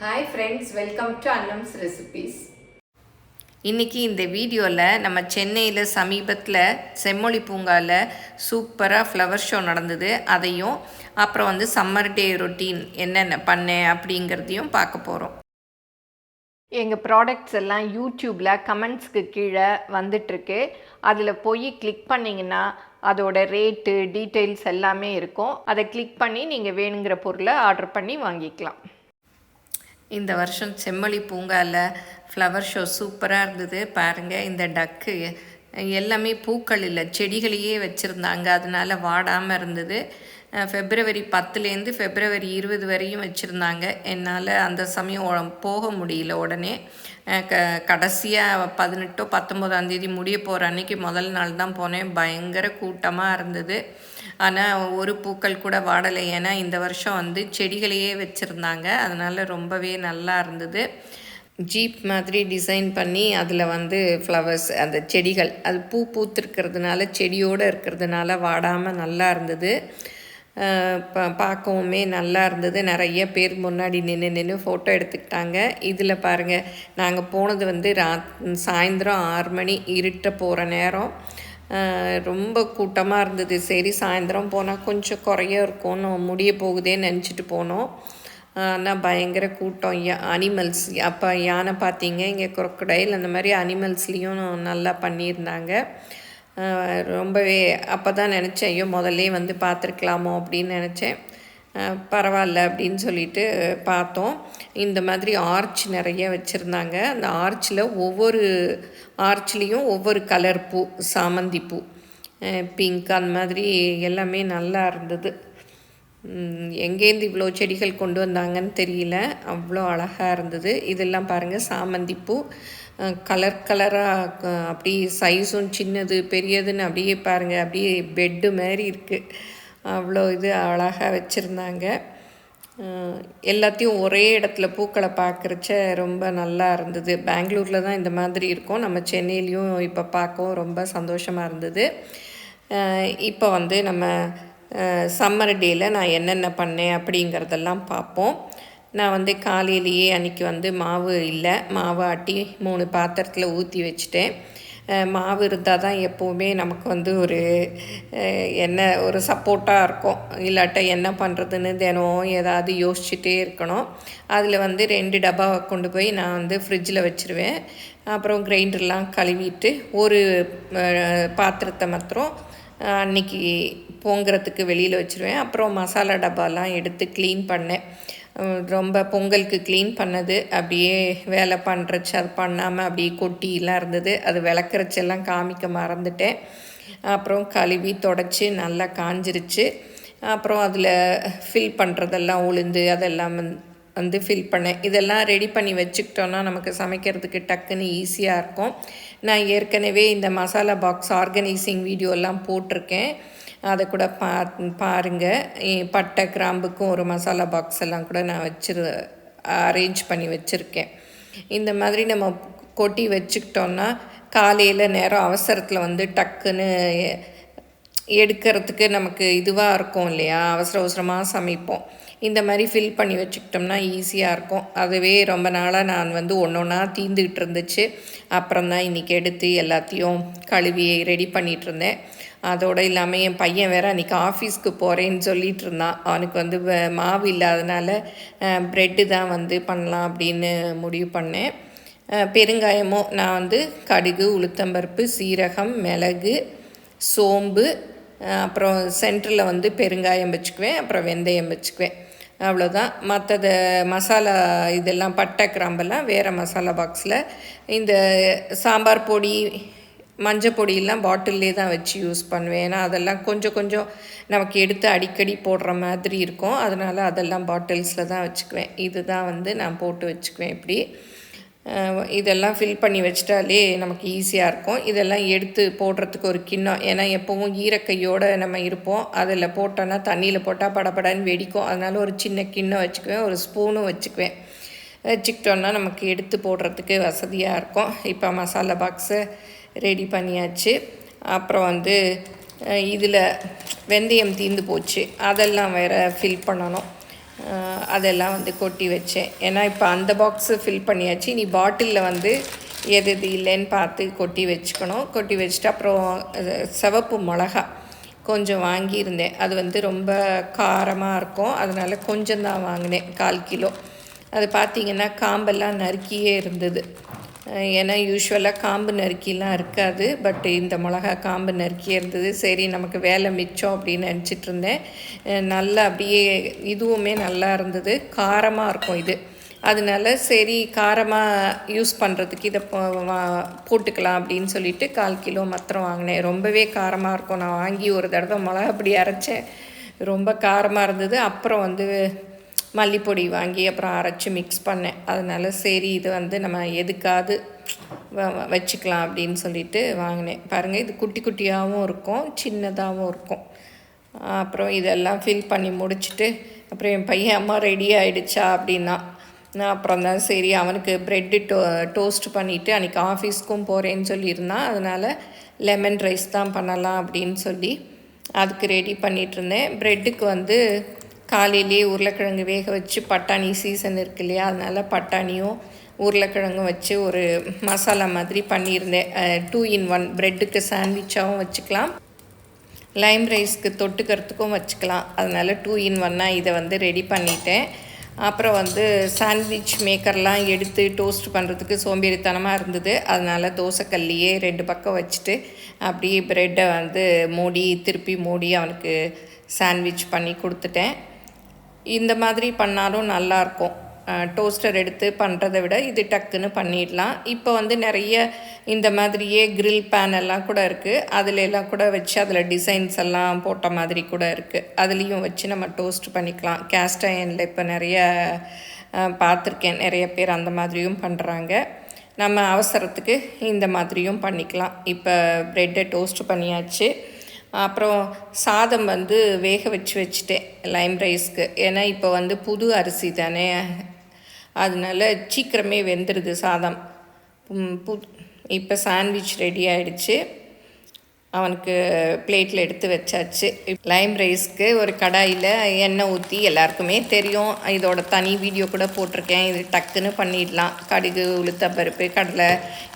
Hi friends, welcome to Annam's Recipes. இன்றைக்கி இந்த வீடியோவில் நம்ம சென்னையில் சமீபத்தில் செம்மொழி பூங்காவில் சூப்பராக ஃப்ளவர் ஷோ நடந்தது. அதையும் அப்புறம் வந்து சம்மர் டே ரொட்டீன் என்னென்ன பண்ணேன் அப்படிங்கிறதையும் பார்க்க போகிறோம். எங்கள் ப்ராடக்ட்ஸ் எல்லாம் யூடியூப்பில் கமெண்ட்ஸ்க்கு கீழே வந்துட்டுருக்கு. அதில் போய் கிளிக் பண்ணிங்கன்னா அதோட ரேட்டு டீட்டெயில்ஸ் எல்லாமே இருக்கும். அதை கிளிக் பண்ணி நீங்கள் வேணுங்கிற பொருளை ஆர்டர் பண்ணி வாங்கிக்கலாம். இந்த வருஷம் செம்மொழி பூங்காவில் ஃப்ளவர் ஷோ சூப்பராக இருந்தது. பாருங்கள், இந்த டக்கு எல்லாமே பூக்கள் இல்லை, செடிகளையே வச்சுருந்தாங்க. அதனால் வாடாமல் இருந்தது. February 10லேருந்து February 20 வரையும் வச்சுருந்தாங்க. என்னால் அந்த சமயம் போக முடியல. உடனே கடைசியாக 18 19 முடிய போகிற அன்றைக்கி முதல் நாள் தான் போனேன். பயங்கர கூட்டமாக இருந்தது. ஆனால் ஒரு பூக்கள் கூட வாடலை. ஏன்னா இந்த வருஷம் வந்து செடிகளையே வச்சுருந்தாங்க. அதனால் ரொம்பவே நல்லா இருந்தது. ஜீப் மாதிரி டிசைன் பண்ணி அதில் வந்து ஃப்ளவர்ஸ், அந்த செடிகள் அது பூத்துருக்கிறதுனால செடியோடு இருக்கிறதுனால வாடாமல் நல்லா இருந்தது. பார்க்கவுமே நல்லா இருந்தது. நிறைய பேர் முன்னாடி நின்று ஃபோட்டோ எடுத்துக்கிட்டாங்க. இதில் பாருங்கள், நாங்கள் போனது வந்து சாயந்தரம் 6 மணி இருட்ட போகிற நேரம். ரொம்ப கூட்டமாக இருந்தது. சரி, சாயந்தரம் போனால் கொஞ்சம் குறைய இருக்கும்னு முடிய போகுதேன்னு நினச்சிட்டு போனோம். ஆனால் பயங்கர கூட்டம். அனிமல்ஸ், அப்போ யானை பார்த்தீங்க, இங்கே crocodile, அந்த மாதிரி அனிமல்ஸ்லேயும் நல்லா பண்ணியிருந்தாங்க. ரொம்பவே அப்போ தான் நினச்சேன், ஐயோ முதல்லே வந்து பார்த்துருக்கலாமோ அப்படின்னு நினச்சேன். பரவாயில்ல அப்படின்னு சொல்லிட்டு பார்த்தோம். இந்த மாதிரி ஆர்ச் நிறைய வச்சுருந்தாங்க. அந்த ஆர்ச்சில் ஒவ்வொரு ஆர்ச்லேயும் ஒவ்வொரு கலர் பூ, சாமந்தி பூ, பிங்க், அந்த மாதிரி எல்லாமே நல்லா இருந்தது. எங்கேருந்து இவ்வளோ செடிகள் கொண்டு வந்தாங்கன்னு தெரியல, அவ்வளோ அழகாக இருந்தது. இதெல்லாம் பாருங்கள், சாமந்தி பூ கலர் கலராக, அப்படி சைஸும் சின்னது பெரியதுன்னு அப்படியே பாருங்கள், அப்படியே பெட்டு மாதிரி இருக்குது. அவ்வளோ இது அழகாக வச்சுருந்தாங்க. எல்லாத்தையும் ஒரே இடத்துல பூக்களை பார்க்குறச்ச ரொம்ப நல்லா இருந்தது. பெங்களூரில் தான் இந்த மாதிரி இருக்கும், நம்ம சென்னையிலையும் இப்போ பார்க்கவும் ரொம்ப சந்தோஷமாக இருந்தது. இப்போ வந்து நம்ம சம்மர் டேயில் நான் என்னென்ன பண்ணேன் அப்படிங்கிறதெல்லாம் பார்ப்போம். நான் வந்து காலையிலேயே அன்றைக்கி வந்து மாவு இல்லை, மாவு ஆட்டி 3 பாத்திரத்தில் ஊற்றி வச்சுட்டேன். மாவு இருந்தால் தான் எப்போவுமே நமக்கு வந்து ஒரு சப்போர்ட்டாக இருக்கும். இல்லாட்ட என்ன பண்ணுறதுன்னு தினம் ஏதாவது யோசிச்சுட்டே இருக்கணும். அதில் வந்து 2 டப்பாவை கொண்டு போய் நான் வந்து ஃப்ரிட்ஜில் வச்சுருவேன். அப்புறம் கிரைண்டர்லாம் கழுவிட்டு ஒரு பாத்திரத்தை மாத்திரம் அன்றைக்கி பொங்குறதுக்கு வெளியில் வச்சுருவேன். அப்புறம் மசாலா டப்பாலாம் எடுத்து க்ளீன் பண்ணேன். ரொம்ப பொங்கலுக்கு க்ளீன் பண்ணது அப்படியே வேலை பண்ணுறச்சு, அது பண்ணாமல் அப்படியே கொட்டிலாம் இருந்தது. அது விளக்குறச்செல்லாம் காமிக்க மறந்துட்டேன். அப்புறம் கழுவி தொடச்சி நல்லா காஞ்சிருச்சு. அப்புறம் அதில் ஃபில் பண்ணுறதெல்லாம் உளுந்து அதெல்லாம் வந்து ஃபில் பண்ணேன். இதெல்லாம் ரெடி பண்ணி வச்சுக்கிட்டோன்னா நமக்கு சமைக்கிறதுக்கு டக்குன்னு ஈஸியாக இருக்கும். நான் ஏற்கனவே இந்த மசாலா பாக்ஸ் ஆர்கனைசிங் வீடியோலாம் போட்டிருக்கேன், அதை கூட பாருங்கள். பட்டை கிராம்புக்கும் ஒரு மசாலா பாக்ஸ் எல்லாம் கூட நான் அரேஞ்ச் பண்ணி வச்சுருக்கேன். இந்த மாதிரி நம்ம கொட்டி வச்சுக்கிட்டோன்னா காலையில் நேரம் அவசரத்தில் வந்து டக்குன்னு எடுக்கிறதுக்கு நமக்கு இதுவாக இருக்கும் இல்லையா, அவசரமாக சமைப்போம். இந்த மாதிரி ஃபில் பண்ணி வச்சுக்கிட்டோம்னா ஈஸியாக இருக்கும். அதுவே ரொம்ப நாளாக நான் வந்து ஒன்றா தீந்துக்கிட்டு இருந்துச்சு. அப்புறம் தான் இன்றைக்கி எடுத்து எல்லாத்தையும் கழுவி ரெடி பண்ணிகிட்ருந்தேன். அதோடு இல்லாமல் என் பையன் வேறு அன்றைக்கி ஆஃபீஸ்க்கு போகிறேன்னு சொல்லிகிட்டு இருந்தான். அவனுக்கு வந்து மாவு இல்லாதனால ப்ரெட்டு தான் வந்து பண்ணலாம் அப்படின்னு முடிவு பண்ணேன். பெருங்காயமும் நான் வந்து கடுகு, உளுத்தம்பருப்பு, சீரகம், மிளகு, சோம்பு, அப்புறம் சென்டரில் வந்து பெருங்காயம் வச்சுக்குவேன், அப்புறம் வெந்தயம் வச்சுக்குவேன். அவ்வளோதான். மற்றது மசாலா இதெல்லாம் பட்டை கிராம்பெல்லாம் வேறு மசாலா பாக்ஸில். இந்த சாம்பார் பொடி, மஞ்சள் பொடியெல்லாம் பாட்டிலே தான் வச்சு யூஸ் பண்ணுவேன். ஏன்னா அதெல்லாம் கொஞ்சம் நமக்கு எடுத்து அடிக்கடி போடுற மாதிரி இருக்கும். அதனால் அதெல்லாம் பாட்டில்ஸில் தான் வச்சுக்குவேன். இது தான் வந்து நான் போட்டு வச்சுக்குவேன். இப்படி இதெல்லாம் ஃபில் பண்ணி வச்சிட்டாலே நமக்கு ஈஸியாக இருக்கும். இதெல்லாம் எடுத்து போடுறதுக்கு ஒரு கிண்ணம், ஏன்னா எப்போவும் ஈரக்கையோடு நம்ம இருப்போம். அதில் போட்டோன்னா தண்ணியில் போட்டால் படபடன்னு வெடிக்கும். அதனால் ஒரு சின்ன கிண்ணம் வச்சுக்குவேன், ஒரு ஸ்பூனும் வச்சுக்குவேன். வச்சுக்கிட்டோன்னா நமக்கு எடுத்து போடுறதுக்கு வசதியாக இருக்கும். இப்போ மசாலா பாக்ஸு ரெடி பண்ணியாச்சு. அப்புறம் வந்து இதில் வெந்தயம் தீர்ந்து போச்சு, அதெல்லாம் வேறு ஃபில் பண்ணணும். அதெல்லாம் வந்து கொட்டி வச்சேன். ஏன்னா இப்போ அந்த பாக்ஸு ஃபில் பண்ணியாச்சு. இனி பாட்டிலில் வந்து எது எது இல்லைன்னு பார்த்து கொட்டி வச்சுக்கணும். கொட்டி வச்சுட்டு அப்புறம் சிவப்பு மிளகா கொஞ்சம் வாங்கியிருந்தேன். அது வந்து ரொம்ப காரமாக இருக்கும், அதனால் கொஞ்சம் தான் வாங்கினேன், 1/4 கிலோ. அது பார்த்திங்கன்னா காம்பெல்லாம் நறுக்கியே இருந்தது. ஏன்னா யூஸ்வலாக காம்பு நறுக்கிலாம் இருக்காது, பட் இந்த மிளகா காம்பு நறுக்கியே இருந்தது. சரி நமக்கு வேலை மிச்சம் அப்படின்னு நினச்சிட்டு இருந்தேன். நல்லா அப்படியே இதுவுமே நல்லா இருந்தது, காரமாக இருக்கும் இது. அதனால சரி காரமாக யூஸ் பண்ணுறதுக்கு இதை போட்டுக்கலாம் அப்படின்னு சொல்லிட்டு 1/4 கிலோ மாத்திரம் வாங்கினேன். ரொம்பவே காரமாக இருக்கும். நான் வாங்கி ஒரு தடவை மிளகா அப்படி அரைச்சேன், ரொம்ப காரமாக இருந்தது. அப்புறம் வந்து மல்லிப்பொடி வாங்கி அப்புறம் அரைச்சி மிக்ஸ் பண்ணேன். அதனால சரி இது வந்து நம்ம எதுக்காவது வச்சுக்கலாம் அப்படின்னு சொல்லிட்டு வாங்கினேன். பாருங்கள், இது குட்டி குட்டியாகவும் இருக்கும், சின்னதாகவும் இருக்கும். அப்புறம் இதெல்லாம் ஃபில் பண்ணி முடிச்சுட்டு அப்புறம் என் பையன் அம்மா ரெடி ஆகிடுச்சா அப்படின்னா, நான் அப்புறம் தான் சரி அவனுக்கு ப்ரெட்டு டோஸ்ட் பண்ணிவிட்டு அன்றைக்கி ஆஃபீஸ்க்கும் போகிறேன்னு சொல்லியிருந்தான். அதனால் லெமன் ரைஸ் தான் பண்ணலாம் அப்படின்னு சொல்லி அதுக்கு ரெடி பண்ணிகிட்ருந்தேன். ப்ரெட்டுக்கு வந்து காலையிலேயே உருளைக்கிழங்கு வேக வச்சு, பட்டாணி சீசன் இருக்கு இல்லையா, அதனால் பட்டாணியும் உருளைக்கிழங்கும் வச்சு ஒரு மசாலா மாதிரி பண்ணியிருந்தேன். 2 in 1 ப்ரெட்டுக்கு சாண்ட்விச்சாகவும் வச்சுக்கலாம், லைம் ரைஸ்க்கு தொட்டுக்கிறதுக்கும் வச்சுக்கலாம். அதனால் 2 in 1 இதை வந்து ரெடி பண்ணிட்டேன். அப்புறம் வந்து சாண்ட்விச் மேக்கர்லாம் எடுத்து டோஸ்ட் பண்ணுறதுக்கு சோம்பேறித்தனமாக இருந்தது. அதனால் தோசைக்கல்லையே 2 பக்கம் வச்சுட்டு அப்படியே ப்ரெட்டை வந்து திருப்பி மூடி அவனுக்கு சாண்ட்விச் பண்ணி கொடுத்துட்டேன். இந்த மாதிரி பண்ணாலும் நல்லாயிருக்கும். டோஸ்டர் எடுத்து பண்ணுறதை விட இது டக்குன்னு பண்ணிடலாம். இப்போ வந்து நிறைய இந்த மாதிரியே கிரில் பேன் எல்லாம் கூட இருக்குது, அதில் எல்லாம் கூட வச்சு அதில் டிசைன்ஸ் எல்லாம் போட்ட மாதிரி கூட இருக்குது. அதுலேயும் வச்சு நம்ம டோஸ்ட் பண்ணிக்கலாம். கேஸ்ட் அயனில் இப்போ நிறைய பார்த்துருக்கேன், நிறைய பேர் அந்த மாதிரியும் பண்ணுறாங்க. நம்ம அவசரத்துக்கு இந்த மாதிரியும் பண்ணிக்கலாம். இப்போ ப்ரெட்டை டோஸ்ட் பண்ணியாச்சு. அப்புறம் சாதம் வந்து வேக வச்சுட்டேன் லைம் ரைஸ்க்கு. ஏன்னா இப்போ வந்து புது அரிசி தானே, அதனால சீக்கிரமே வெந்துடுது சாதம். இப்போ சாண்ட்விச் ரெடி ஆகிடுச்சு, அவனுக்கு பிளேட்டில் எடுத்து வச்சாச்சு. லைம் ரைஸ்க்கு ஒரு கடாயில் எண்ணெய் ஊற்றி, எல்லாருக்குமே தெரியும், இதோட தனி வீடியோ கூட போட்டிருக்கேன், இது டக்குன்னு பண்ணிடலாம். கடுகு, உளுத்தம்பருப்பு, கடலை,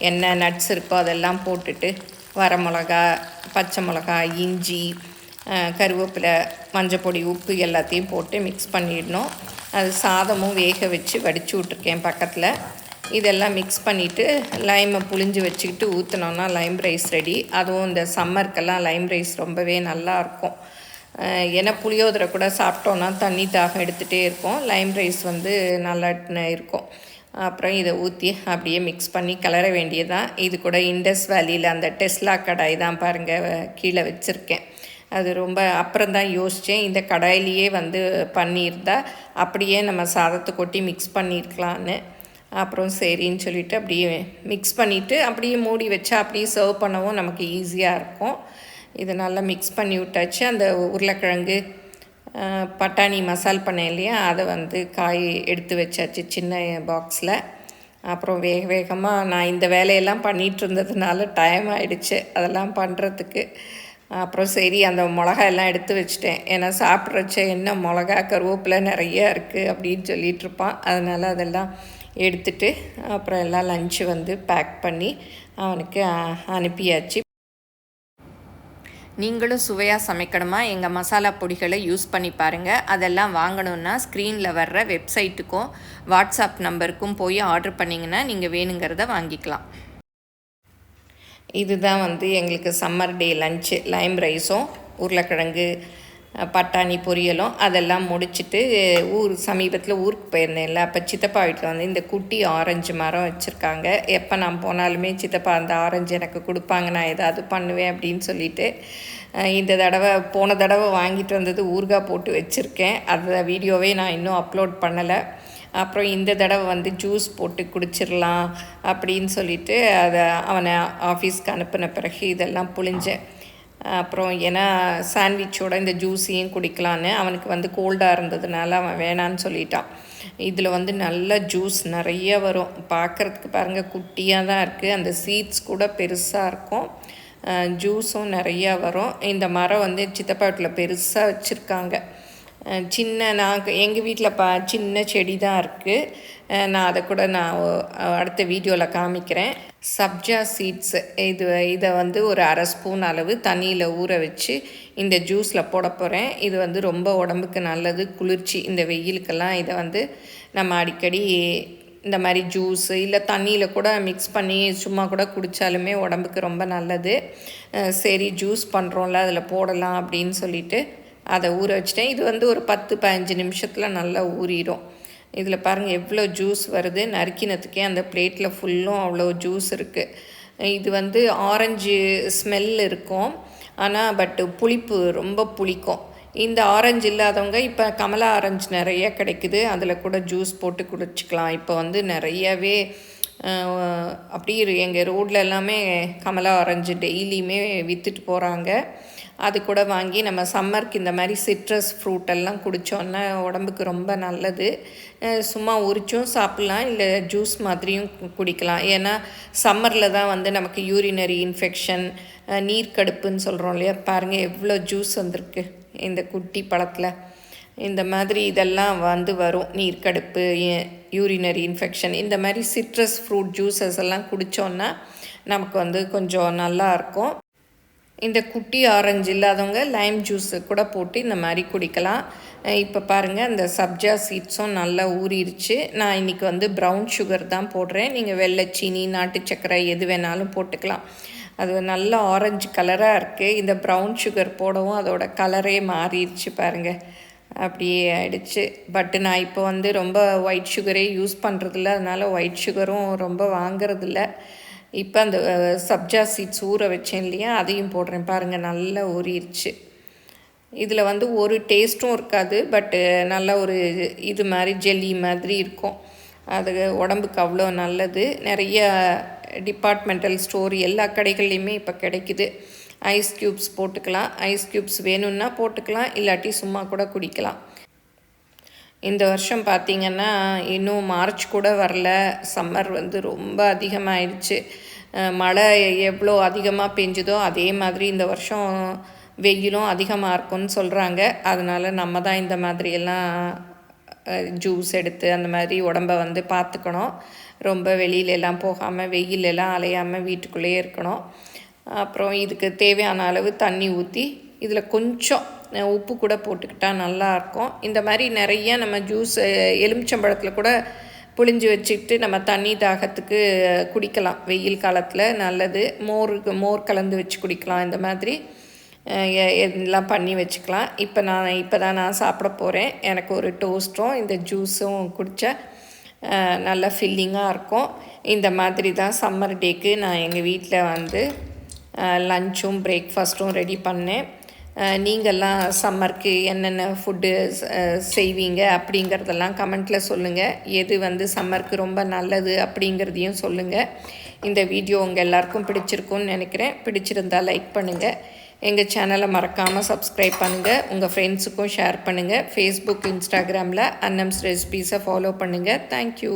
எண்ணெய், நட்ஸ் இருக்கோ அதெல்லாம் போட்டுட்டு வரமிளகா, பச்சை மிளகா, இஞ்சி, கருவேப்பிலை, மஞ்சப்பொடி, உப்பு எல்லாத்தையும் போட்டு மிக்ஸ் பண்ணிடணும். அது சாதமும் வேக வச்சு வடித்து விட்ருக்கேன் பக்கத்தில். இதெல்லாம் மிக்ஸ் பண்ணிவிட்டு லைமை புழிஞ்சு வச்சுக்கிட்டு ஊற்றினோன்னா லைம் ரைஸ் ரெடி. அதுவும் இந்த சம்மருக்கெல்லாம் லைம் ரைஸ் ரொம்பவே நல்லாயிருக்கும். ஏன்னா புளியோதரை கூட சாப்பிட்டோன்னா தண்ணி தாகம் எடுத்துகிட்டே இருக்கும், லைம் ரைஸ் வந்து நல்லா இருக்கும். அப்புறம் இதை ஊற்றி அப்படியே மிக்ஸ் பண்ணி கிளற வேண்டியதான். இது கூட இண்டஸ் வேலியில் அந்த டெஸ்லா கடாய் தான் பாருங்கள் கீழே வச்சுருக்கேன். அது ரொம்ப அப்புறம் தான் யோசித்தேன், இந்த கடாயிலேயே வந்து பண்ணியிருந்தா அப்படியே நம்ம சாதத்தை கொட்டி மிக்ஸ் பண்ணியிருக்கலான்னு. அப்புறம் சரின்னு சொல்லிவிட்டு அப்படியே மிக்ஸ் பண்ணிவிட்டு அப்படியே மூடி வச்சா அப்படியே சர்வ் பண்ணவும் நமக்கு ஈஸியாக இருக்கும். இது நல்லா மிக்ஸ் பண்ணி விட்டாச்சு. அந்த உருளைக்கிழங்கு, பட்டாணி மசால் பண்ணேன் இல்லையா, அதை வந்து காய் எடுத்து வச்சாச்சு சின்ன பாக்ஸில். அப்புறம் வேகமாக நான் இந்த வேலையெல்லாம் பண்ணிகிட்டு இருந்ததுனால டைம் ஆகிடுச்சு அதெல்லாம் பண்ணுறதுக்கு. அப்புறம் சரி அந்த மிளகா எல்லாம் எடுத்து வச்சுட்டேன். ஏன்னா சாப்பிட்றச்ச என்ன மிளகா, கருவேப்பிலை நிறையா இருக்குது அப்படின்னு சொல்லிகிட்ருப்பான். அதனால் அதெல்லாம் எடுத்துட்டு அப்புறம் எல்லாம் லஞ்சு வந்து பேக் பண்ணி அவனுக்கு அனுப்பியாச்சு. நீங்களும் சுவையாக சமைக்கணுமா, எங்கள் மசாலா பொடிகளை யூஸ் பண்ணி பாருங்கள். அதெல்லாம் வாங்கணுன்னா ஸ்க்ரீனில் வர்ற வெப்சைட்டுக்கும் வாட்ஸ்அப் நம்பருக்கும் போய் ஆர்டர் பண்ணிங்கன்னா நீங்கள் வேணுங்கிறத வாங்கிக்கலாம். இதுதான் வந்து எங்களுக்கு சம்மர் டே லஞ்சு. லைம் ரைஸும் உருளைக்கிழங்கு பட்டாணி பொரியலும் அதெல்லாம் முடிச்சுட்டு சமீபத்தில் ஊருக்கு போயிருந்தேன்ல, அப்போ சித்தப்பா வீட்டில் வந்து இந்த குட்டி ஆரஞ்சு மரம் வச்சுருக்காங்க. எப்போ நான் போனாலுமே சித்தப்பா அந்த ஆரஞ்சு எனக்கு கொடுப்பாங்க, நான் ஏதாவது பண்ணுவேன் அப்படின்னு சொல்லிட்டு போன தடவை வாங்கிட்டு வந்தது ஊறுகாய் போட்டு வச்சுருக்கேன். அந்த வீடியோவே நான் இன்னும் அப்லோட் பண்ணலை. அப்புறம் இந்த தடவை வந்து ஜூஸ் போட்டு குடிச்சிடலாம் அப்படின்னு சொல்லிட்டு அதை அவனை ஆஃபீஸ்க்கு அனுப்பின பிறகு இதெல்லாம் புழிஞ்சேன். அப்புறம் ஏன்னா சாண்ட்விச்சோட இந்த ஜூஸையும் குடிக்கலான்னு, அவனுக்கு வந்து கோல்டாக இருந்ததுனால அவன் வேணான்னு சொல்லிட்டான். இதில் வந்து நல்ல ஜூஸ் நிறைய வரும். பார்க்குறதுக்கு பாருங்கள் குட்டியாக தான் இருக்குது, அந்த சீட்ஸ் கூட பெருசாக இருக்கும், ஜூஸும் நிறையா வரும். இந்த மரம் வந்து சித்தப்பா வீட்டில் பெருசாக வச்சுருக்காங்க. எங்கள் வீட்டில் சின்ன செடி தான் இருக்குது. நான் அதை கூட அடுத்த வீடியோவில் காமிக்கிறேன். சப்ஜா சீட்ஸ் இதை வந்து ஒரு அரை ஸ்பூன் அளவு தண்ணியில் ஊற வச்சு இந்த ஜூஸில் போட போகிறேன். இது வந்து ரொம்ப உடம்புக்கு நல்லது, குளிர்ச்சி. இந்த வெயிலுக்கெல்லாம் இதை வந்து நம்ம அடிக்கடி இந்த மாதிரி ஜூஸு இல்லை தண்ணியில் கூட மிக்ஸ் பண்ணி சும்மா கூட குடித்தாலுமே உடம்புக்கு ரொம்ப நல்லது. சரி ஜூஸ் பண்ணுறோம்ல அதில் போடலாம் அப்படின்னு சொல்லிட்டு அதை ஊற வச்சிட்டேன். இது வந்து ஒரு 10-15 நிமிஷத்தில் நல்லா ஊறிடும். இதில் பாருங்கள் எவ்வளோ ஜூஸ் வருது. நறுக்கினத்துக்கே அந்த பிளேட்டில் ஃபுல்லும் அவ்வளோ ஜூஸ் இருக்குது. இது வந்து ஆரஞ்சு ஸ்மெல் இருக்கும், ஆனால் புளிப்பு ரொம்ப புளிக்கும். இந்த ஆரஞ்சு இல்லாதவங்க இப்போ கமலா ஆரஞ்சு நிறைய கிடைக்குது, அதில் கூட ஜூஸ் போட்டு குடிச்சிக்கலாம். இப்போ வந்து நிறையவே அப்படியே எங்கள் ரோட்டில் எல்லாமே கமலா ஆரஞ்சு டெய்லியுமே விற்றுட்டு போகிறாங்க. அது கூட வாங்கி நம்ம சம்மருக்கு இந்த மாதிரி சிட்ரஸ் ஃப்ரூட்டெல்லாம் குடித்தோன்னா உடம்புக்கு ரொம்ப நல்லது. சும்மா உரிச்சும் சாப்பிட்லாம், இல்லை ஜூஸ் மாதிரியும் குடிக்கலாம். ஏன்னா சம்மரில் தான் வந்து நமக்கு யூரினரி இன்ஃபெக்ஷன், நீர்க்கடுப்புன்னு சொல்கிறோம் இல்லையா. பாருங்கள் எவ்வளோ ஜூஸ் வந்திருக்கு இந்த குட்டி பழத்தில். இந்த மாதிரி இதெல்லாம் வந்து வரும், நீர்க்கடுப்பு, யூரினரி இன்ஃபெக்ஷன். இந்த மாதிரி சிட்ரஸ் ஃப்ரூட் ஜூஸஸ் எல்லாம் குடித்தோன்னா நமக்கு வந்து கொஞ்சம் நல்லாயிருக்கும். இந்த குட்டி ஆரஞ்சு இல்லாதவங்க லைம் ஜூஸு கூட போட்டு இந்த மாதிரி குடிக்கலாம். இப்போ பாருங்கள் இந்த சப்ஜா சீட்ஸும் நல்லா ஊறிடுச்சு. நான் இன்றைக்கி வந்து ப்ரௌன் சுகர் தான் போடுறேன். நீங்கள் வெள்ளை சீனி, நாட்டு சர்க்கரை எது வேணாலும் போட்டுக்கலாம். அது நல்ல ஆரஞ்சு கலராக இருக்குது. இந்த ப்ரௌன் சுகர் போடவும் அதோட கலரே மாறிடுச்சு பாருங்கள், அப்படியே ஆயிடுச்சு. நான் இப்போ வந்து ரொம்ப ஒயிட் சுகரே யூஸ் பண்ணுறதில்ல, அதனால் ஒயிட் சுகரும் ரொம்ப வாங்கிறதில்ல. இப்போ அந்த சப்ஜா சீட்ஸ் ஊற வச்சேன் இல்லையா, அதையும் போடுறேன். பாருங்கள் நல்லா ஊறிடுச்சு. இதில் வந்து ஒரு டேஸ்ட்டும் இருக்காது, நல்ல ஒரு இது மாதிரி ஜெல்லி மாதிரி இருக்கும். அது உடம்புக்கு அவ்வளோ நல்லது. நிறைய டிபார்ட்மெண்டல் ஸ்டோர் எல்லா கடைகள்லையுமே இப்போ கிடைக்குது. ஐஸ் க்யூப்ஸ் போட்டுக்கலாம். ஐஸ் க்யூப்ஸ் வேணும்னா போட்டுக்கலாம், இல்லாட்டி சும்மா கூட குடிக்கலாம். இந்த வருஷம் பார்த்திங்கன்னா இன்னும் மார்ச் கூட வரல, சம்மர் வந்து ரொம்ப அதிகமாகிடுச்சு. மழை எவ்வளோ அதிகமாக பெஞ்சுதோ அதே மாதிரி இந்த வருஷம் வெயிலும் அதிகமாக இருக்கும்னு சொல்கிறாங்க. அதனால் நம்ம தான் இந்த மாதிரியெல்லாம் ஜூஸ் எடுத்து அந்த மாதிரி உடம்பை வந்து பார்த்துக்கணும். ரொம்ப வெளியிலெல்லாம் போகாமல், வெயிலெல்லாம் அலையாமல் வீட்டுக்குள்ளேயே இருக்கணும். அப்புறம் இதுக்கு தேவையான அளவு தண்ணி ஊற்றி இதில் கொஞ்சம் உப்பு கூட போட்டுக்கிட்டால் நல்லாயிருக்கும். இந்த மாதிரி நிறைய நம்ம ஜூஸ் எலுமிச்சம்பழத்தில் கூட புளிஞ்சு வச்சுக்கிட்டு நம்ம தண்ணி தாகத்துக்கு குடிக்கலாம். வெயில் காலத்தில் நல்லது. மோர் கலந்து வச்சு குடிக்கலாம். இந்த மாதிரி எல்லாம் பண்ணி வச்சுக்கலாம். இப்போ தான் நான் சாப்பிட போகிறேன். எனக்கு ஒரு டோஸ்ட்டும் இந்த ஜூஸும் குடித்தா நல்லா ஃபில்லிங்காக இருக்கும். இந்த மாதிரி தான் சம்மர் டேக்கு நான் எங்கள் வீட்டில் வந்து லஞ்சும் பிரேக்ஃபாஸ்ட்டும் ரெடி பண்ணேன். நீங்கள்லாம் சம்மருக்கு என்னென்ன ஃபுட்டு செய்வீங்க அப்படிங்கிறதெல்லாம் கமெண்ட்டில் சொல்லுங்கள். எது வந்து சம்மருக்கு ரொம்ப நல்லது அப்படிங்கிறதையும் சொல்லுங்கள். இந்த வீடியோ உங்கள் எல்லாருக்கும் பிடிச்சிருக்குன்னு நினைக்கிறேன். பிடிச்சிருந்தால் லைக் பண்ணுங்கள். எங்கள் சேனலை மறக்காமல் சப்ஸ்கிரைப் பண்ணுங்கள். உங்கள் ஃப்ரெண்ட்ஸுக்கும் ஷேர் பண்ணுங்கள். ஃபேஸ்புக், இன்ஸ்டாகிராமில் அன்னம்ஸ் ரெசிபீஸை ஃபாலோ பண்ணுங்கள். தேங்க்யூ.